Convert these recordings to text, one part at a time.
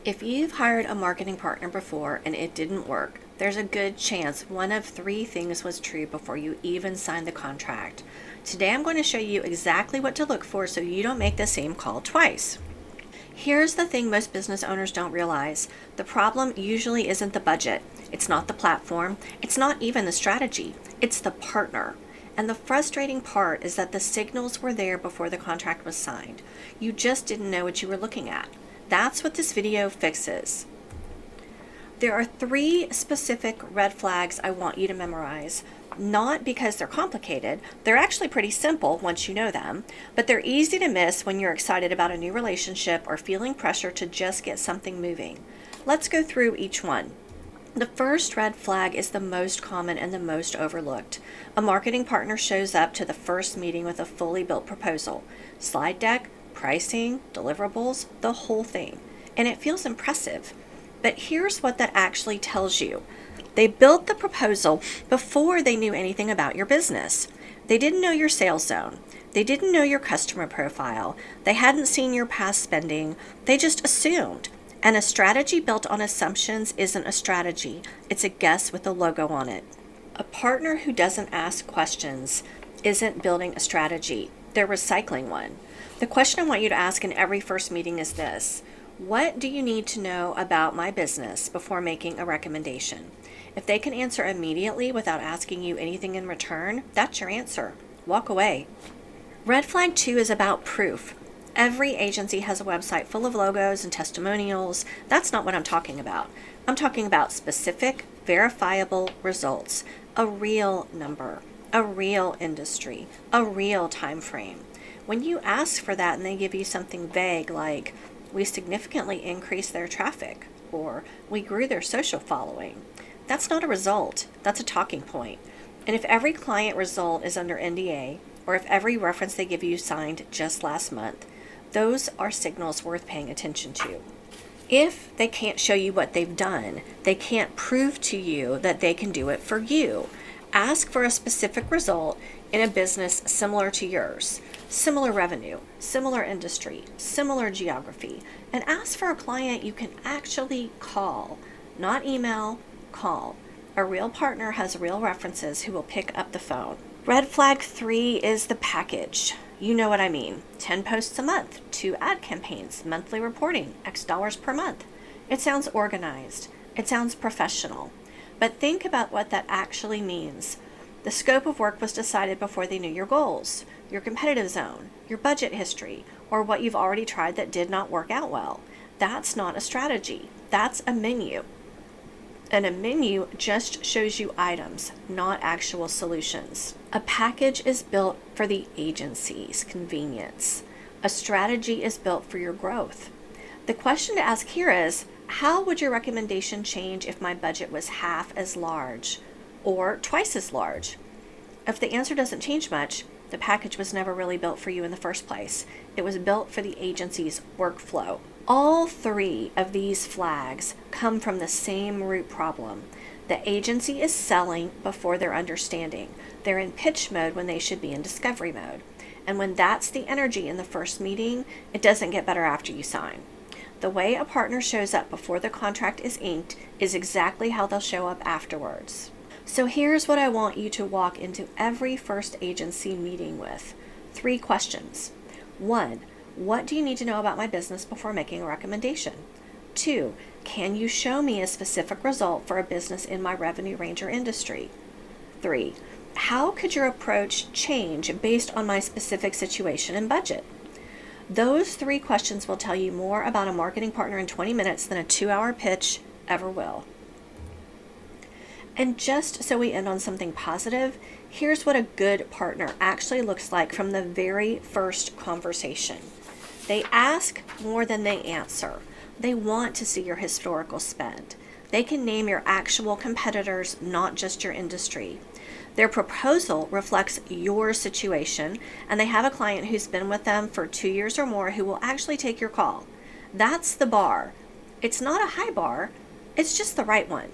If you've hired a marketing partner before and it didn't work, there's a good chance one of three things was true before you even signed the contract. Today I'm going to show you exactly what to look for so you don't make the same call twice. Here's the thing most business owners don't realize. The problem usually isn't the budget. It's not the platform. It's not even the strategy. It's the partner. And the frustrating part is that the signals were there before the contract was signed. You just didn't know what you were looking at. That's what this video fixes. There are three specific red flags I want you to memorize. Not because they're complicated, they're actually pretty simple once you know them, but they're easy to miss when you're excited about a new relationship or feeling pressure to just get something moving. Let's go through each one. The first red flag is the most common and the most overlooked. A marketing partner shows up to the first meeting with a fully built proposal, slide deck, pricing, deliverables, the whole thing. And it feels impressive. But here's what that actually tells you. They built the proposal before they knew anything about your business. They didn't know your sales zone. They didn't know your customer profile. They hadn't seen your past spending. They just assumed. And a strategy built on assumptions isn't a strategy. It's a guess with a logo on it. A partner who doesn't ask questions isn't building a strategy. They're recycling one. The question I want you to ask in every first meeting is this: what do you need to know about my business before making a recommendation? If they can answer immediately without asking you anything in return, that's your answer. Walk away. Red flag 2 is about proof. Every agency has a website full of logos and testimonials. That's not what I'm talking about. I'm talking about specific, verifiable results, a real number, a real industry, a real time frame. When you ask for that and they give you something vague like, we significantly increased their traffic, or we grew their social following, that's not a result. That's a talking point. And if every client result is under NDA, or if every reference they give you signed just last month, those are signals worth paying attention to. If they can't show you what they've done, they can't prove to you that they can do it for you. Ask for a specific result in a business similar to yours, similar revenue, similar industry, similar geography, and ask for a client you can actually call, not email, call. A real partner has real references who will pick up the phone. Red flag 3 is the package. You know what I mean. 10 posts a month, 2 ad campaigns, monthly reporting, X dollars per month. It sounds organized. It sounds professional. But think about what that actually means. The scope of work was decided before they knew your goals, your competitive zone, your budget history, or what you've already tried that did not work out well. That's not a strategy. That's a menu. And a menu just shows you items, not actual solutions. A package is built for the agency's convenience. A strategy is built for your growth. The question to ask here is, how would your recommendation change if my budget was half as large or twice as large? If the answer doesn't change much, the package was never really built for you in the first place. It was built for the agency's workflow. All three of these flags come from the same root problem. The agency is selling before they're understanding. They're in pitch mode when they should be in discovery mode. And when that's the energy in the first meeting, it doesn't get better after you sign. The way a partner shows up before the contract is inked is exactly how they'll show up afterwards. So here's what I want you to walk into every first agency meeting with. 3 questions. 1, what do you need to know about my business before making a recommendation? 2, can you show me a specific result for a business in my revenue range or industry? 3, how could your approach change based on my specific situation and budget? Those 3 questions will tell you more about a marketing partner in 20 minutes than a 2-hour pitch ever will. And just so we end on something positive, here's what a good partner actually looks like from the very first conversation. They ask more than they answer. They want to see your historical spend. They can name your actual competitors, not just your industry. Their proposal reflects your situation, and they have a client who's been with them for 2 years or more who will actually take your call. That's the bar. It's not a high bar, it's just the right one.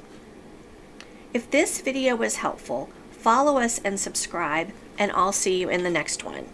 If this video was helpful, follow us and subscribe, and I'll see you in the next one.